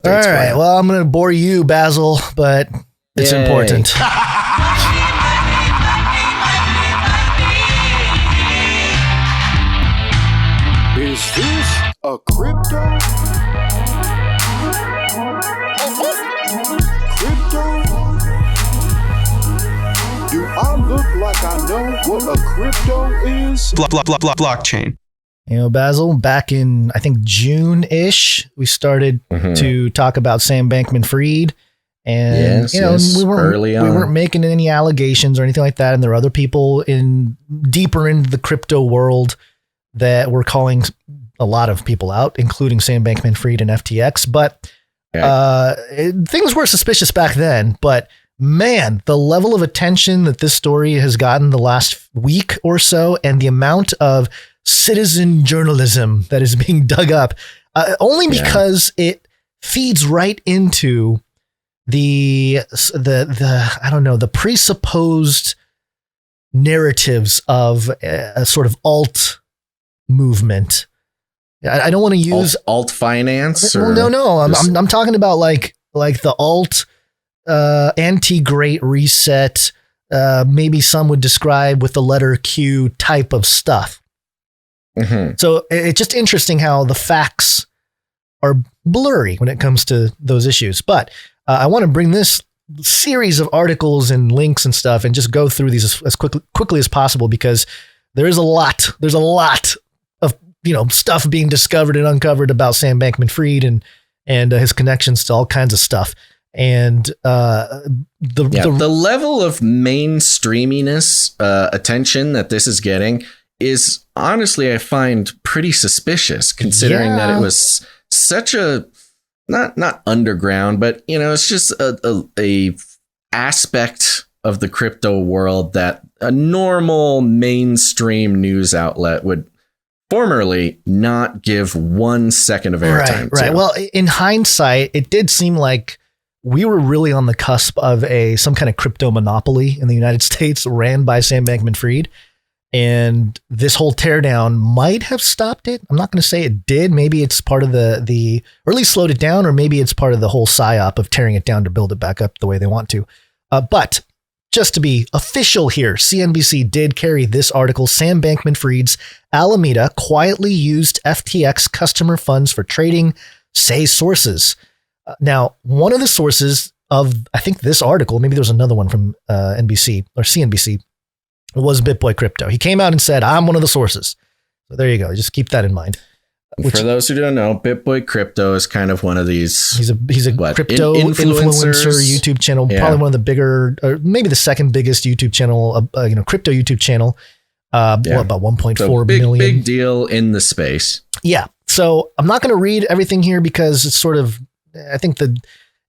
All right. Well, I'm going to bore you, Basil, but it's important. Is this a crypto? Crypto? Do I look like I know what a crypto is? Blockchain. You know, Basil, back in, I think, June-ish, we started to talk about Sam Bankman-Fried. And, we weren't making any allegations or anything like that. And there are other people deeper into the crypto world that were calling a lot of people out, including Sam Bankman-Fried and FTX. But things were suspicious back then. But man, the level of attention that this story has gotten the last week or so, and the amount of citizen journalism that is being dug up, only because it feeds right into the presupposed narratives of a sort of alt movement. I don't want to use alt finance. No. I'm talking about like the alt anti-Great Reset. Maybe some would describe with the letter Q type of stuff. So it's just interesting how the facts are blurry when it comes to those issues. But I want to bring this series of articles and links and stuff and just go through these as quickly as possible, because there's a lot of, stuff being discovered and uncovered about Sam Bankman-Fried and his connections to all kinds of stuff. And the level of mainstreaminess attention that this is getting is honestly, I find pretty suspicious, considering that it was such a not underground, but it's just a aspect of the crypto world that a normal mainstream news outlet would formerly not give 1 second of airtime. Right. Well, in hindsight, it did seem like we were really on the cusp of some kind of crypto monopoly in the United States ran by Sam Bankman-Fried. And this whole teardown might have stopped it. I'm not going to say it did. Maybe it's part of the or at least slowed it down, or maybe it's part of the whole psyop of tearing it down to build it back up the way they want to. But just to be official here, CNBC did carry this article: Sam Bankman-Fried's Alameda quietly used FTX customer funds for trading, say sources. Now, one of the sources of, I think, this article, maybe there was another one from NBC or CNBC, was BitBoy Crypto. He came out and said, I'm one of the sources. So there you go. Just keep that in mind. For those who don't know, BitBoy Crypto is kind of one of these. He's a crypto influencer YouTube channel, probably one of the bigger, or maybe the second biggest YouTube channel, crypto YouTube channel. About 1.4 million. Big deal in the space. Yeah. So I'm not going to read everything here because it's sort of, I think the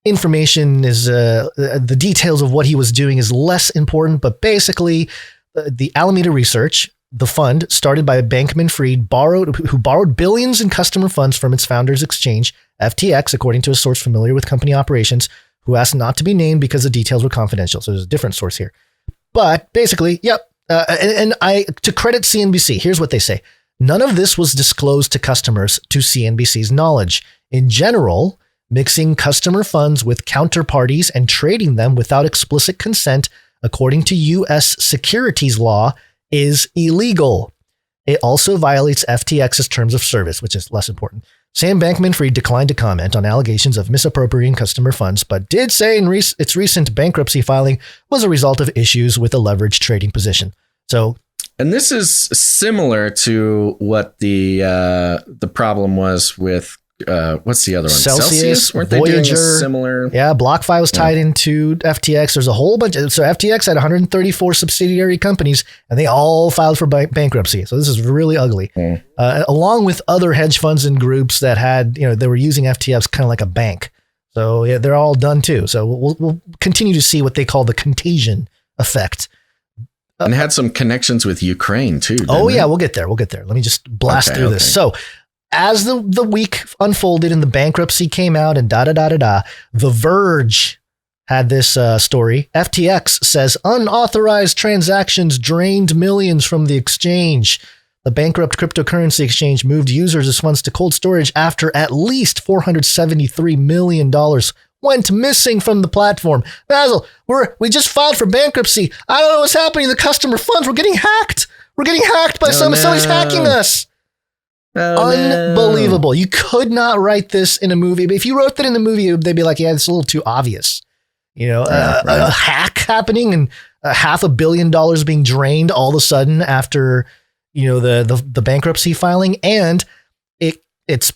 information is, the details of what he was doing is less important, but basically, the Alameda Research, the fund started by Bankman-Fried, who borrowed billions in customer funds from its founder's exchange, FTX, according to a source familiar with company operations, who asked not to be named because the details were confidential. So there's a different source here. But basically, to credit CNBC, here's what they say. None of this was disclosed to customers to CNBC's knowledge. In general, mixing customer funds with counterparties and trading them without explicit consent, according to U.S. securities law, is illegal. It also violates FTX's terms of service, which is less important. Sam Bankman-Fried declined to comment on allegations of misappropriating customer funds, but did say its recent bankruptcy filing was a result of issues with a leveraged trading position. And this is similar to what the problem was with what's the other one? Celsius, Weren't Voyager, they doing a similar? Yeah, BlockFi was tied into FTX. There's a whole bunch. So FTX had 134 subsidiary companies, and they all filed for bankruptcy. So this is really ugly. Along with other hedge funds and groups that had, they were using FTX kind of like a bank. So yeah, they're all done too. So we'll continue to see what they call the contagion effect. And had some connections with Ukraine too. We'll get there. Let me just blast through this. So, as the week unfolded and the bankruptcy came out and The Verge had this story. FTX says unauthorized transactions drained millions from the exchange. The bankrupt cryptocurrency exchange moved users' funds to cold storage after at least $473 million went missing from the platform. Basil, we just filed for bankruptcy. I don't know what's happening. The customer funds, we're getting hacked. We're getting hacked by somebody's hacking us. Unbelievable. You could not write this in a movie. But if you wrote that in a movie, they'd be like, yeah, it's a little too obvious. A hack happening and $500 million being drained all of a sudden after, the bankruptcy filing. And it's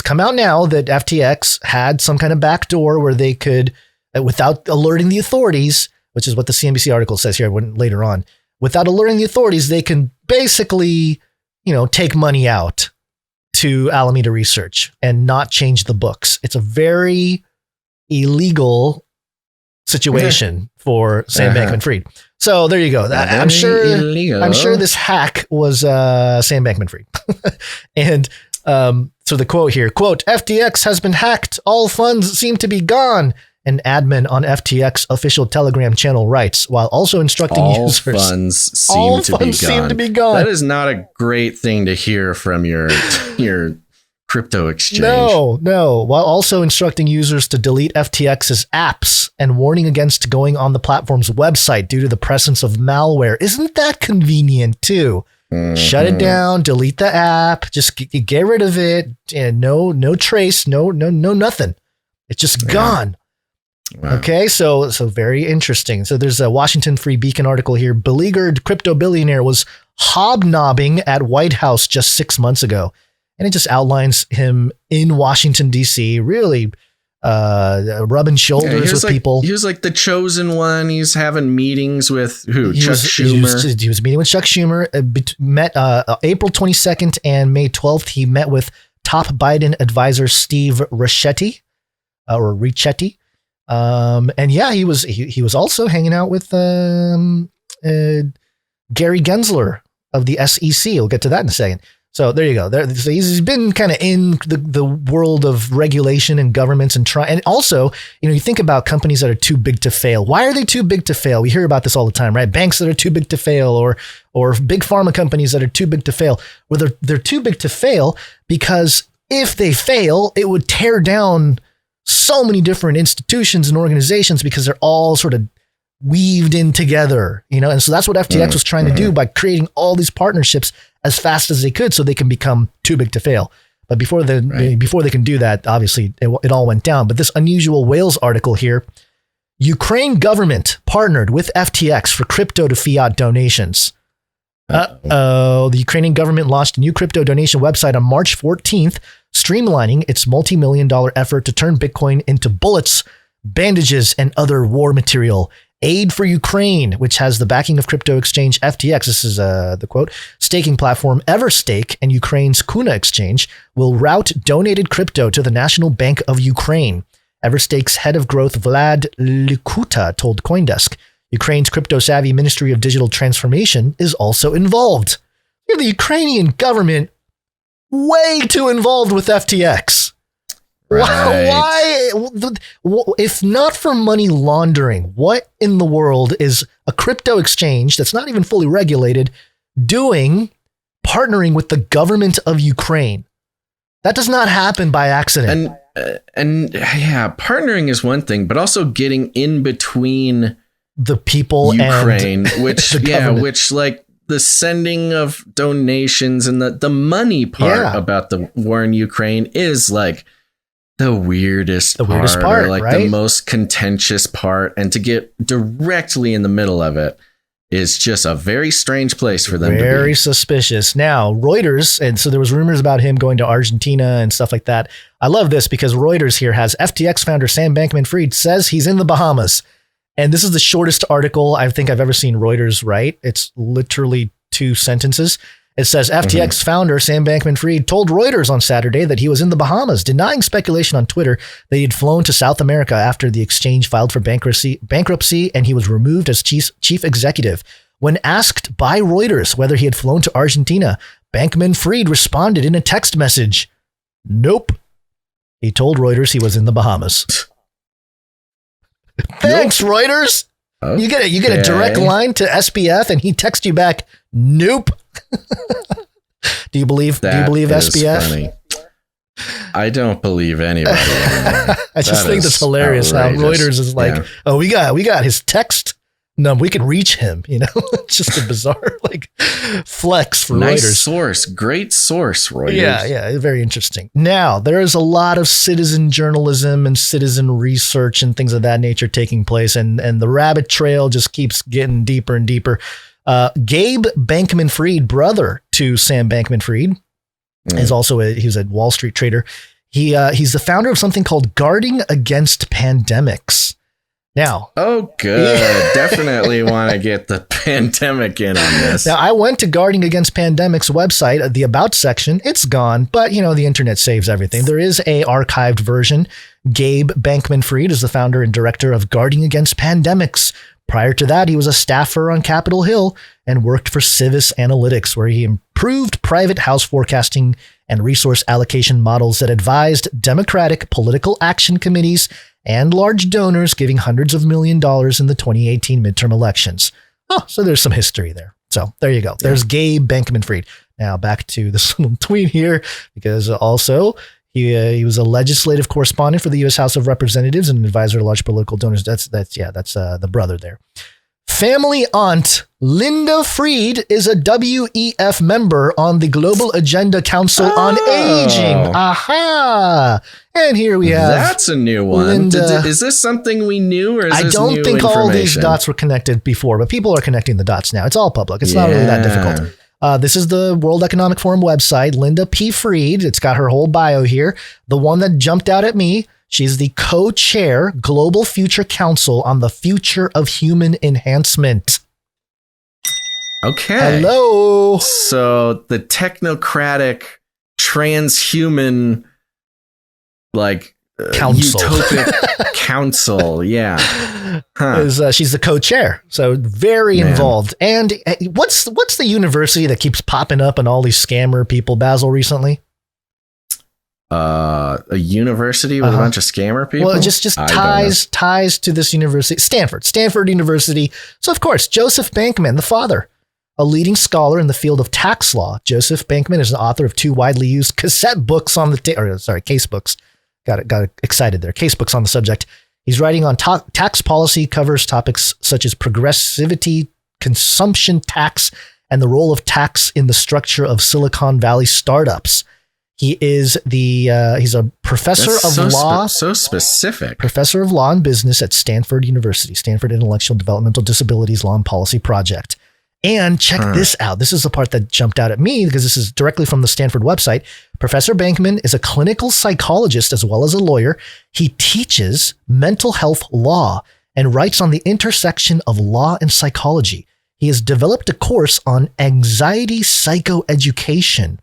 come out now that FTX had some kind of backdoor where they could, without alerting the authorities, which is what the CNBC article says here later on, without alerting the authorities, they can basically, take money out to Alameda Research and not change the books. It's a very illegal situation for Sam Bankman-Fried. So there you go. I'm sure this hack was Sam Bankman-Fried. And so the quote here, quote, FTX has been hacked. All funds seem to be gone. An admin on FTX official Telegram channel writes, while also instructing users. All funds seem to be gone. That is not a great thing to hear from your crypto exchange. No. While also instructing users to delete FTX's apps and warning against going on the platform's website due to the presence of malware. Isn't that convenient too? Mm-hmm. Shut it down, delete the app, just get rid of it, and no trace, no nothing. It's just gone. Wow. Okay, so very interesting. So there's a Washington Free Beacon article here. Beleaguered crypto billionaire was hobnobbing at White House just 6 months ago. And it just outlines him in Washington, D.C., really rubbing shoulders with people. He was like the chosen one. He's having meetings with who? Chuck Schumer. He was meeting with Chuck Schumer. Met April 22nd and May 12th. He met with top Biden advisor Steve Ricchetti. And yeah, he was also hanging out with Gary Gensler of the SEC. We'll get to that in a second. So there you go. So he's been kind of in the world of regulation and governments and also, you think about companies that are too big to fail. Why are they too big to fail? We hear about this all the time, right? Banks that are too big to fail, or big pharma companies that are too big to fail. Well, they're too big to fail because if they fail, it would tear down so many different institutions and organizations because they're all sort of weaved in together, and so that's what FTX was trying to do by creating all these partnerships as fast as they could so they can become too big to fail. But before they can do that, obviously it all went down. But this unusual Wales article here, Ukraine government partnered with FTX for crypto to fiat donations. The Ukrainian government launched a new crypto donation website on March 14th, streamlining its multi-million-dollar effort to turn Bitcoin into bullets, bandages, and other war material. Aid for Ukraine, which has the backing of crypto exchange FTX, this is the quote, staking platform Everstake and Ukraine's Kuna exchange, will route donated crypto to the National Bank of Ukraine. Everstake's head of growth, Vlad Likuta, told CoinDesk. Ukraine's crypto-savvy Ministry of Digital Transformation is also involved. You have the Ukrainian government way too involved with FTX. Right. Why? If not for money laundering, what in the world is a crypto exchange that's not even fully regulated doing, partnering with the government of Ukraine? That does not happen by accident. And partnering is one thing, but also getting in between the people Ukraine, and which like the sending of donations and the money part about the war in Ukraine is like the weirdest part, or like right? The most contentious part, and to get directly in the middle of it is just a very strange place for them to be. Very suspicious. Now, Reuters, and so there was rumors about him going to Argentina and stuff like that. I love this because Reuters here has FTX founder Sam Bankman-Fried says he's in the Bahamas. And this is the shortest article I think I've ever seen Reuters write. It's literally 2 sentences. It says FTX founder Sam Bankman-Fried told Reuters on Saturday that he was in the Bahamas, denying speculation on Twitter that he had flown to South America after the exchange filed for bankruptcy and he was removed as chief executive. When asked by Reuters whether he had flown to Argentina, Bankman-Fried responded in a text message, "Nope." He told Reuters he was in the Bahamas. Thanks, Reuters. Okay. You get a direct line to SBF and he texts you back, "Nope." Do you believe SBF? Funny. I don't believe anybody. I just think that's hilarious outrageous. How Reuters is like, oh, we got his text number. We can reach him. It's just a bizarre flex for nice Reuters. Source, great source, Reuters. Yeah, very interesting. Now there is a lot of citizen journalism and citizen research and things of that nature taking place, and the rabbit trail just keeps getting deeper and deeper. Gabe Bankman-Fried, brother to Sam Bankman-Fried, is also he's a Wall Street trader. He's the founder of something called Guarding Against Pandemics. Now, oh, good. Definitely want to get the pandemic in on this. Now, I went to Guarding Against Pandemics website, the About section. It's gone, but the internet saves everything. There is a archived version. Gabe Bankman-Fried is the founder and director of Guarding Against Pandemics. Prior to that, he was a staffer on Capitol Hill and worked for Civis Analytics, where he improved private house forecasting and resource allocation models that advised Democratic political action committees and large donors, giving hundreds of $millions in the 2018 midterm elections. Oh, so there's some history there. So there you go. There's Gabe Bankman-Fried. Now back to this little tweet here, because also he was a legislative correspondent for the U.S. House of Representatives and an advisor to large political donors. That's the brother there. Family aunt Linda Fried is a WEF member on the Global Agenda Council on Aging. Aha! And here we have. That's a new one. Linda. Is this something we knew, or is I this don't new think all these information? dots were connected before, but people are connecting the dots now. It's all public. It's not really that difficult. This is the World Economic Forum website, Linda P. Fried. It's got her whole bio here. The one that jumped out at me, she's the co-chair Global Future Council on the Future of Human Enhancement. Okay. Hello. So the technocratic, transhuman, council. Utopic council. Yeah. Huh. She's the co-chair. So very involved. And what's the university that keeps popping up on all these scammer people, Basil, recently? A university with a bunch of scammer people? Well, just ties to this university. Stanford University. So, of course, Joseph Bankman, the father, a leading scholar in the field of tax law. Joseph Bankman is an author of 2 widely used cassette books on case books. Got excited there. Case books on the subject. He's writing on tax policy, covers topics such as progressivity, consumption tax, and the role of tax in the structure of Silicon Valley startups. He is he's a professor of law. So specific. Professor of law and business at Stanford University, Stanford Intellectual Developmental Disabilities Law and Policy Project. And check this out. This is the part that jumped out at me because this is directly from the Stanford website. Professor Bankman is a clinical psychologist as well as a lawyer. He teaches mental health law and writes on the intersection of law and psychology. He has developed a course on anxiety psychoeducation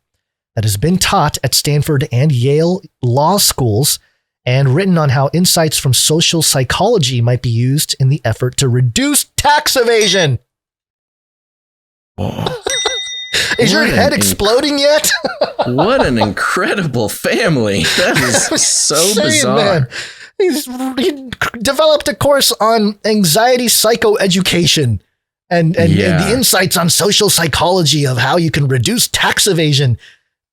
that has been taught at Stanford and Yale law schools and written on how insights from social psychology might be used in the effort to reduce tax evasion. Oh. Is your head exploding yet? What an incredible family. That is so bizarre. Man. He developed a course on anxiety psychoeducation and the insights on social psychology of how you can reduce tax evasion.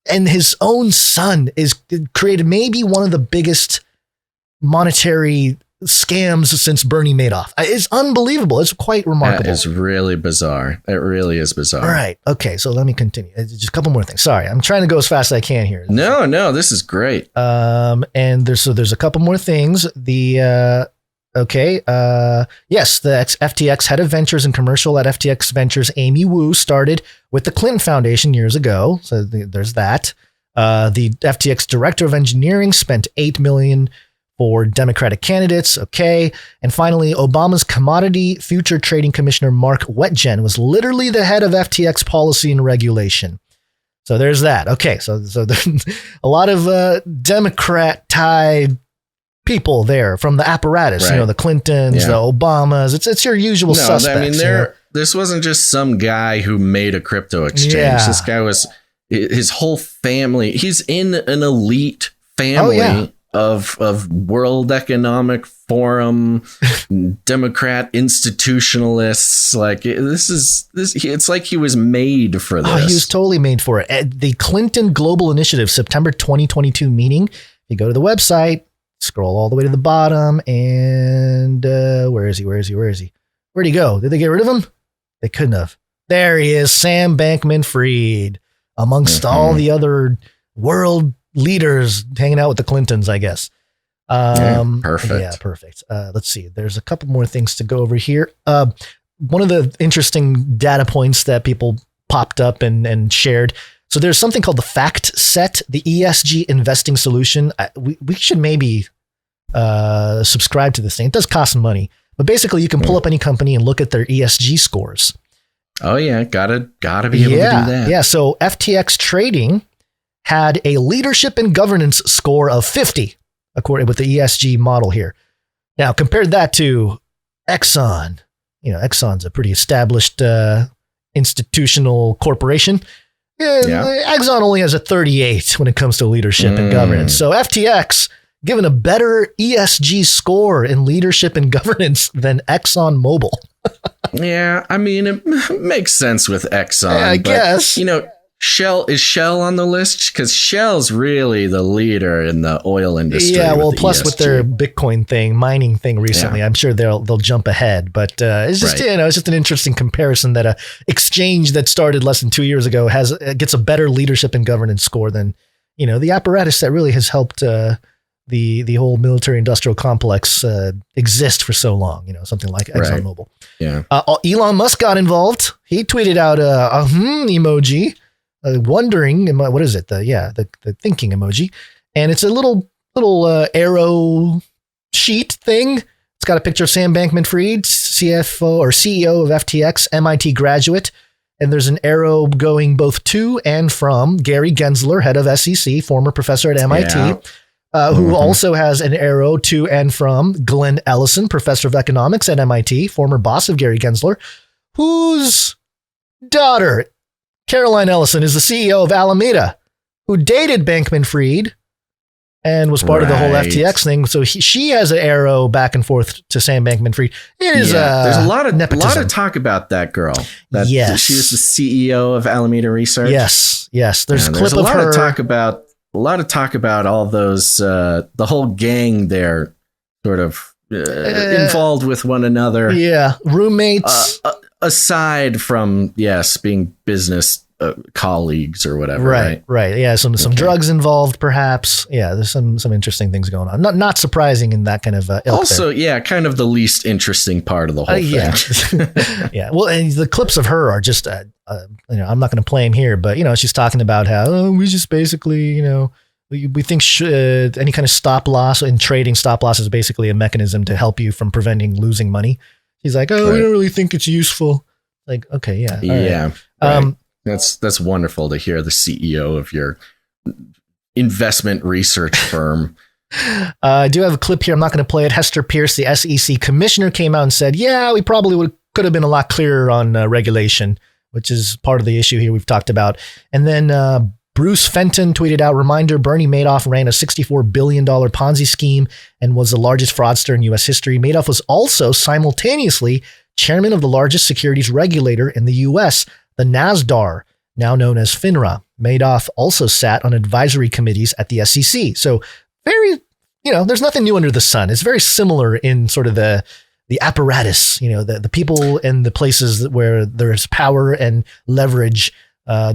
And his own son is created maybe one of the biggest monetary scams since Bernie Madoff. It's unbelievable. It's quite remarkable. That is really bizarre. It really is bizarre. All right. Okay. So let me continue. Just a couple more things. Sorry. I'm trying to go as fast as I can here. No, this is great. And there's a couple more things. Yes, the FTX head of ventures and commercial at FTX Ventures, Amy Wu, started with the Clinton Foundation years ago. So there's that. The FTX director of engineering spent $8 million for Democratic candidates. Okay. And finally, Obama's commodity future trading commissioner, Mark Wetjen, was literally the head of FTX policy and regulation. So there's that. Okay. So there's a lot of Democrat-tied people there from the apparatus, right. The Clintons, the Obamas. It's your usual suspects. I mean, this wasn't just some guy who made a crypto exchange. Yeah. This guy was his whole family. He's in an elite family of World Economic Forum, Democrat institutionalists. Like it's like he was made for this. Oh, he was totally made for it. At the Clinton Global Initiative September 2022 meeting, you go to the website, scroll all the way to the bottom, and where is he? Where'd he go? Did they get rid of him? They couldn't have. There he is, Sam Bankman-Fried, amongst all the other world leaders hanging out with the Clintons, I guess. Perfect. Yeah, perfect. Let's see. There's a couple more things to go over here. One of the interesting data points that people popped up and shared. So there's something called the Fact Set, the ESG investing solution. We should maybe subscribe to this thing. It does cost some money, but basically you can pull up any company and look at their ESG scores. Oh yeah, gotta be able to do that. Yeah. So FTX Trading had a leadership and governance score of 50, according with the ESG model here. Now, compared that to Exxon, Exxon's a pretty established institutional corporation. Exxon only has a 38 when it comes to leadership and governance. So FTX given a better ESG score in leadership and governance than ExxonMobil. Yeah, I mean, it makes sense with Exxon. I guess. Shell on the list? Because Shell's really the leader in the oil industry. Yeah, well, plus ESG. with their Bitcoin mining thing recently, I'm sure they'll jump ahead. But it's just it's just an interesting comparison that a exchange that started less than 2 years ago gets a better leadership and governance score than the apparatus that really has helped the whole military industrial complex exist for so long. Something like ExxonMobil. Yeah. Elon Musk got involved. He tweeted out a emoji. Wondering, what is it? The thinking emoji, and it's a little arrow sheet thing. It's got a picture of Sam Bankman-Fried, CFO or CEO of FTX, MIT graduate, and there's an arrow going both to and from Gary Gensler, head of SEC, former professor at MIT, who also has an arrow to and from Glenn Ellison, professor of economics at MIT, former boss of Gary Gensler, whose daughter, Caroline Ellison, is the CEO of Alameda, who dated Bankman-Fried and was part of the whole FTX thing. So she has an arrow back and forth to Sam Bankman-Fried. It is there's a lot of nepotism. lot of talk about that girl. Yes, she was the CEO of Alameda Research. Yes. There's a clip there's of her. A lot of talk about all those the whole gang there, sort of involved with one another. Yeah, roommates. Aside from being business colleagues or whatever, right. Yeah, some drugs involved, perhaps. Yeah, there's some interesting things going on. Not surprising in that kind of ilk also there. Kind of the least interesting part of the whole thing. Yeah. Well, and the clips of her are just I'm not going to play them here, but she's talking about how we just basically we think any kind of stop loss in trading, stop loss is basically a mechanism to help you from preventing losing money. He's like, we don't really think it's useful. Like, okay, yeah. Yeah. Right. That's wonderful to hear the CEO of your investment research firm. I do have a clip here. I'm not going to play it. Hester Pierce, the SEC commissioner, came out and said, we probably could have been a lot clearer on regulation, which is part of the issue here we've talked about. And then Bruce Fenton tweeted out, reminder, Bernie Madoff ran a $64 billion Ponzi scheme and was the largest fraudster in U.S. history. Madoff was also simultaneously chairman of the largest securities regulator in the U.S., the NASDAR, now known as FINRA. Madoff also sat on advisory committees at the SEC. So very, there's nothing new under the sun. It's very similar in sort of the apparatus, the people and the places where there's power and leverage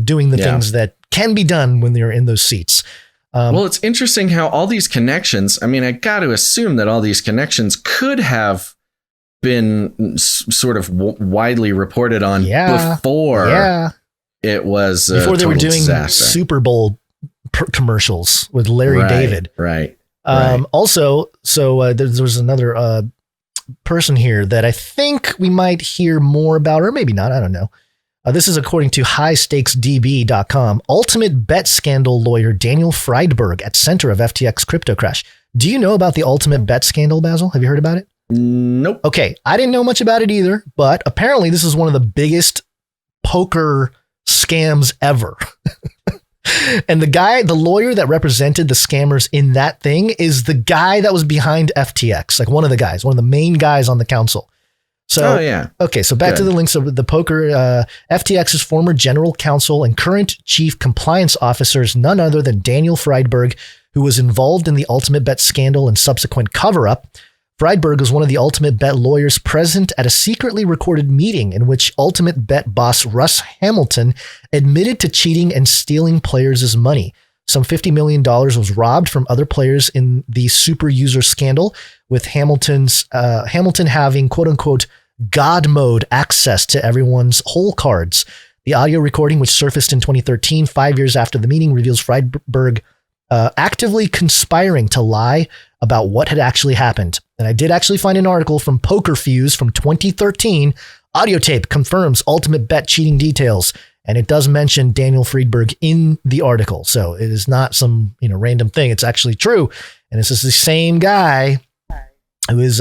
doing the things that can be done when they're in those seats. Well, it's interesting how all these connections, I mean, I got to assume that all these connections could have been sort of widely reported on before it was before they were doing disaster. Super Bowl commercials with Larry David. Right. Also, so there was another person here that I think we might hear more about, or maybe not. I don't know. This is according to highstakesdb.com. Ultimate bet scandal lawyer Daniel Friedberg at center of FTX crypto crash. Do you know about the ultimate bet scandal, Basil? Have you heard about it? Nope. Okay. I didn't know much about it either, but apparently this is one of the biggest poker scams ever. And the lawyer that represented the scammers in that thing is the guy that was behind FTX, like one of the main guys on the council. So, okay, so back to the links of the poker. FTX's former general counsel and current chief compliance officer is none other than Daniel Friedberg, who was involved in the Ultimate Bet scandal and subsequent cover-up. Friedberg was one of the Ultimate Bet lawyers present at a secretly recorded meeting in which Ultimate Bet boss Russ Hamilton admitted to cheating and stealing players' money. Some $50 million was robbed from other players in the super user scandal, with Hamilton having quote-unquote God mode access to everyone's hole cards. The audio recording, which surfaced in 2013, 5 years after the meeting, reveals Friedberg actively conspiring to lie about what had actually happened. And I did actually find an article from Poker Fuse from 2013. Audio tape confirms Ultimate Bet cheating details. And it does mention Daniel Friedberg in the article. So it is not some, random thing. It's actually true. And this is the same guy who is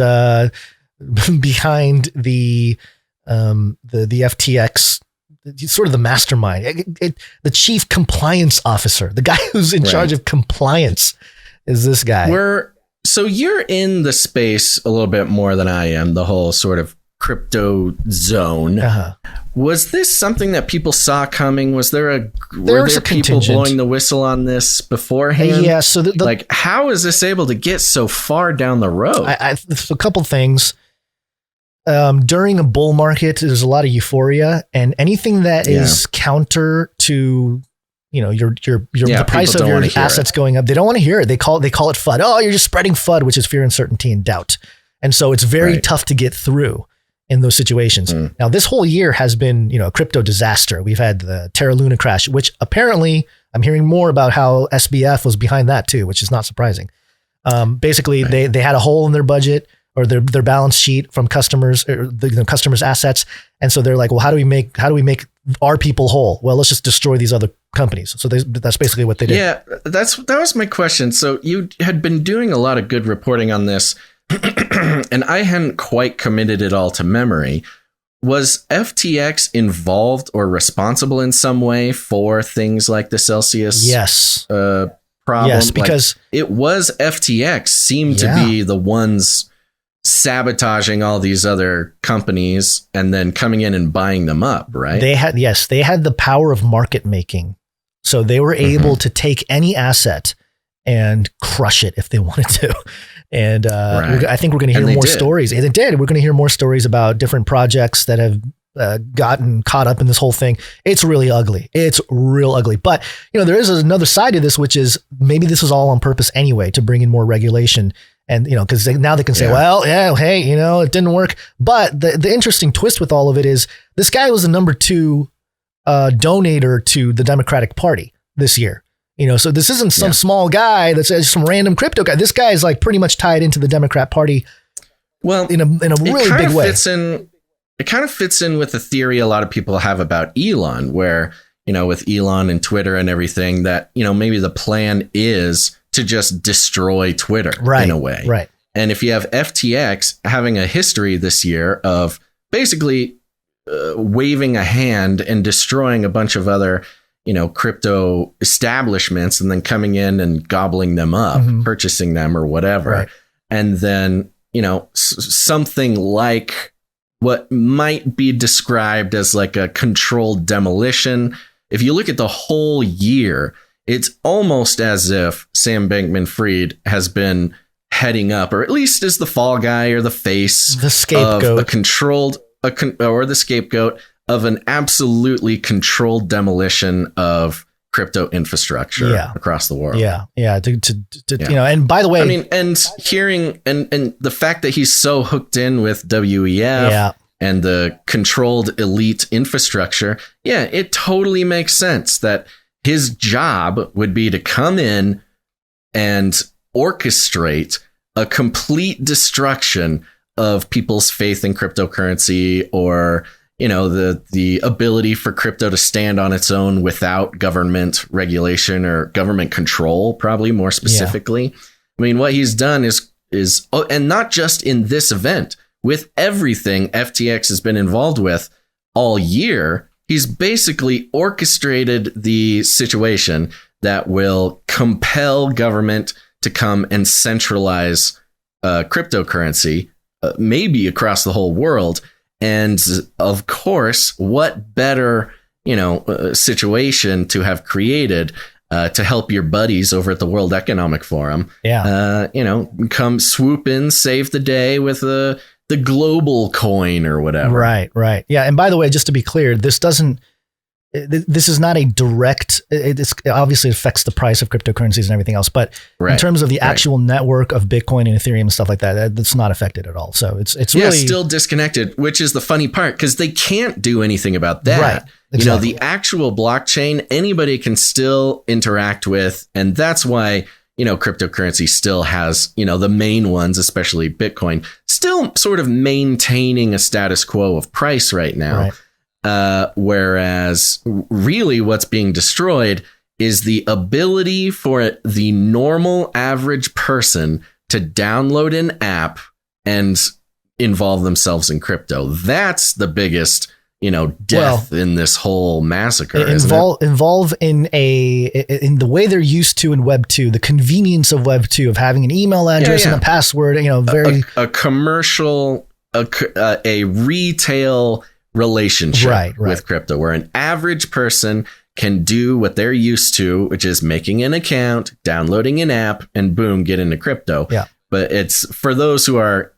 behind the FTX, sort of the mastermind, the chief compliance officer, the guy who's in charge of compliance is this guy. So you're in the space a little bit more than I am, the whole sort of crypto zone. Was this something that people saw coming? Were there people contingent blowing the whistle on this beforehand? Yeah. So how is this able to get so far down the road? A couple things. During a bull market, there's a lot of euphoria, and anything that is counter to, the price of your assets going up, they don't want to hear it. They call it FUD. Oh, you're just spreading FUD, which is fear, uncertainty, and doubt. And so it's very tough to get through in those situations. Now, this whole year has been, a crypto disaster. We've had the Terra Luna crash, which apparently I'm hearing more about how SBF was behind that too, which is not surprising. Basically, they had a hole in their budget or their balance sheet from customers, or the customers' assets, and so they're like, well, how do we make our people whole? Well, let's just destroy these other companies. So that's basically what they did. Yeah, that was my question. So you had been doing a lot of good reporting on this, and I hadn't quite committed it all to memory. Was FTX involved or responsible in some way for things like the Celsius? Yes. Problem? Yes, because it was FTX seemed to be the ones sabotaging all these other companies and then coming in and buying them up, right? They had the power of market making. So they were able to take any asset and crush it if they wanted to. And I think we're going to hear more stories. And it did. We're going to hear more stories about different projects that have gotten caught up in this whole thing. It's really ugly. It's real ugly. But, there is another side to this, which is maybe this was all on purpose anyway, to bring in more regulation. And, because now they can say, well, hey, it didn't work. But the interesting twist with all of it is this guy was the number 2 donator to the Democratic Party this year. So this isn't some small guy that's some random crypto guy. This guy is like pretty much tied into the Democrat Party. Well, in a really big way. It kind of fits in with the theory a lot of people have about Elon, where, with Elon and Twitter and everything, that, maybe the plan is to just destroy Twitter in a way. Right. And if you have FTX having a history this year of basically waving a hand and destroying a bunch of other, crypto establishments and then coming in and gobbling them up, purchasing them or whatever. Right. And then, something like what might be described as like a controlled demolition. If you look at the whole year, it's almost as if Sam Bankman-Fried has been heading up, or at least is the fall guy or the face, the scapegoat, or the scapegoat of an absolutely controlled demolition of crypto infrastructure across the world. Yeah. And by the way, I mean, and hearing and the fact that he's so hooked in with WEF and the controlled elite infrastructure, it totally makes sense that his job would be to come in and orchestrate a complete destruction of people's faith in cryptocurrency, or the ability for crypto to stand on its own without government regulation or government control, probably more specifically. I mean, what he's done is and not just in this event, with everything FTX has been involved with all year, he's basically orchestrated the situation that will compel government to come and centralize cryptocurrency, maybe across the whole world. And of course, what better, situation to have created to help your buddies over at the World Economic Forum, come swoop in, save the day with the global coin or whatever. Right. Yeah. And by the way, just to be clear, this is not a direct, it's obviously affects the price of cryptocurrencies and everything else, but in terms of the actual network of Bitcoin and Ethereum and stuff like that, that's not affected at all. So it's really still disconnected, which is the funny part, because they can't do anything about that. Right. Exactly. The actual blockchain, anybody can still interact with. And that's why, cryptocurrency still has, the main ones, especially Bitcoin, still sort of maintaining a status quo of price right now. Right. Whereas really what's being destroyed is the ability for the normal average person to download an app and involve themselves in crypto. That's the biggest, death in this whole massacre. Involve in the way they're used to in Web 2, the convenience of Web 2 of having an email address and a password, very a commercial, a retail relationship with crypto, where an average person can do what they're used to, which is making an account, downloading an app, and boom, get into crypto. Yeah. But it's for those who are,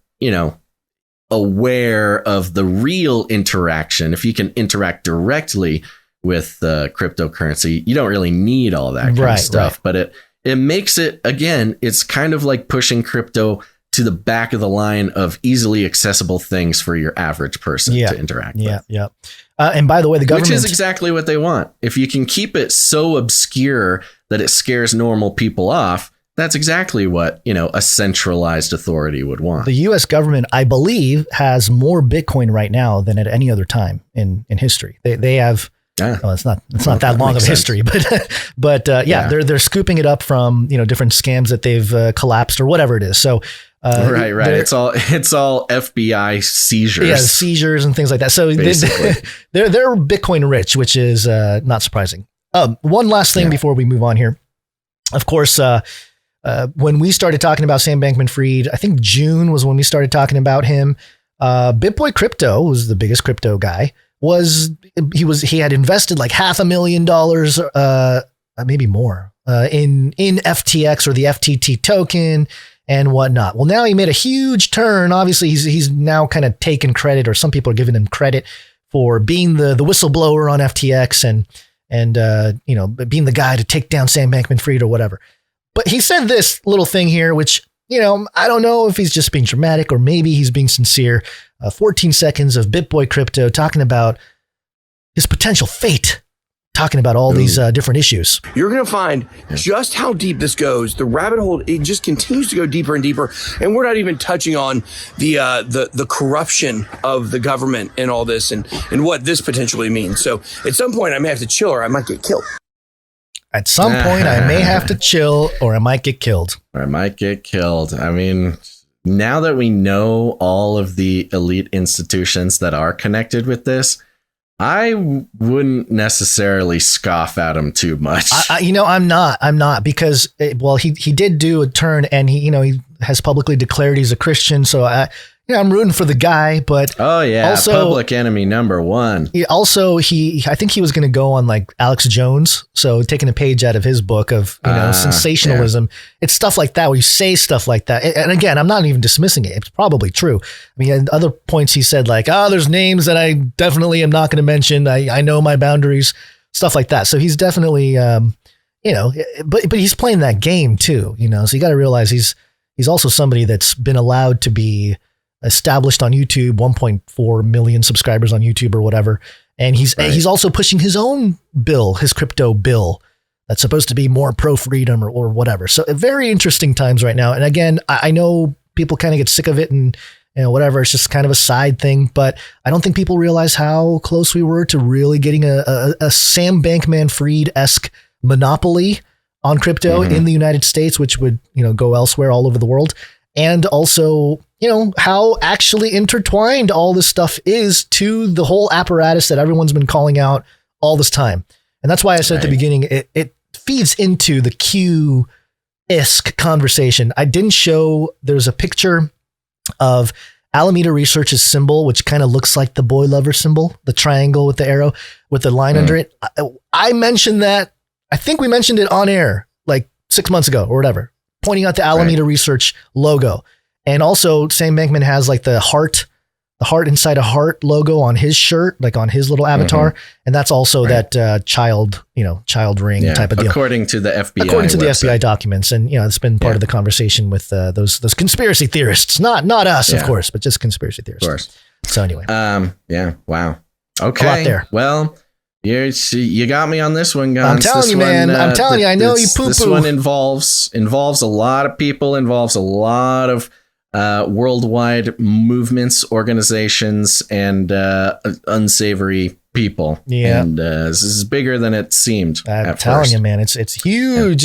aware of the real interaction. If you can interact directly with cryptocurrency, you don't really need all that kind of stuff. But it makes it, again, it's kind of like pushing crypto to the back of the line of easily accessible things for your average person to interact with. Yeah. And by the way, the government... Which is exactly what they want. If you can keep it so obscure that it scares normal people off, that's exactly what, a centralized authority would want. The U.S. government, I believe, has more Bitcoin right now than at any other time in history. They have... Well, it's not that long of a history, but they're scooping it up from, different scams that they've collapsed or whatever it is. So... Right. It's all FBI seizures. Yeah, seizures and things like that. So they're Bitcoin rich, which is not surprising. One last thing before we move on here. Of course, when we started talking about Sam Bankman-Fried, I think June was when we started talking about him. BitBoy Crypto was the biggest crypto guy. He had invested like $500,000, maybe more, in FTX or the FTT token and whatnot. Well, now he made a huge turn. Obviously, he's now kind of taken credit, or some people are giving him credit for being the whistleblower on FTX and being the guy to take down Sam Bankman-Fried or whatever. But he said this little thing here, which, I don't know if he's just being dramatic or maybe he's being sincere. 14 seconds of BitBoy Crypto talking about his potential fate, talking about all these different issues. You're going to find just how deep this goes. The rabbit hole, it just continues to go deeper and deeper. And we're not even touching on the corruption of the government and all this and what this potentially means. So at some point I may have to chill or I might get killed. At some point I may have to chill or I might get killed. I mean, now that we know all of the elite institutions that are connected with this, I wouldn't necessarily scoff at him too much. I'm not because, he did do a turn and he has publicly declared he's a Christian. So I'm rooting for the guy, but also public enemy number one. I think he was going to go on like Alex Jones. So taking a page out of his book of, sensationalism. Yeah. It's stuff like that where you say stuff like that. And again, I'm not even dismissing it. It's probably true. I mean, at other points he said like, there's names that I definitely am not going to mention. I know my boundaries, stuff like that. So he's definitely, but he's playing that game too, so you got to realize he's also somebody that's been allowed to be established on YouTube, 1.4 million subscribers on YouTube or whatever. And he's also pushing his own bill, his crypto bill that's supposed to be more pro freedom or whatever. So very interesting times right now. And again, I know people kind of get sick of it and whatever. It's just kind of a side thing, but I don't think people realize how close we were to really getting a Sam Bankman-Fried-esque monopoly on crypto in the United States, which would, go elsewhere all over the world. and also, how actually intertwined all this stuff is to the whole apparatus that everyone's been calling out all this time. And that's why I said at the beginning, it feeds into the Q-esque conversation. I didn't show, there's a picture of Alameda Research's symbol, which kind of looks like the boy lover symbol, the triangle with the arrow with the line under it. I mentioned that. I think we mentioned it on air like 6 months ago or whatever, pointing out the Alameda Research logo. And also Sam Bankman has like the heart inside a heart logo on his shirt, like on his little avatar. And that's also that child ring type of deal. According to the FBI. According to the FBI documents. And, it's been part of the conversation with those conspiracy theorists, not us, of course, but just conspiracy theorists. Of course. So anyway. Wow. Okay. A lot there. Well, you got me on this one, guys. I'm telling you, man. I'm telling you, I know you poo-poo. This one involves a lot of people, involves a lot of worldwide movements, organizations, and unsavory people. Yeah. And this is bigger than it seemed. I'm telling you, man, it's huge.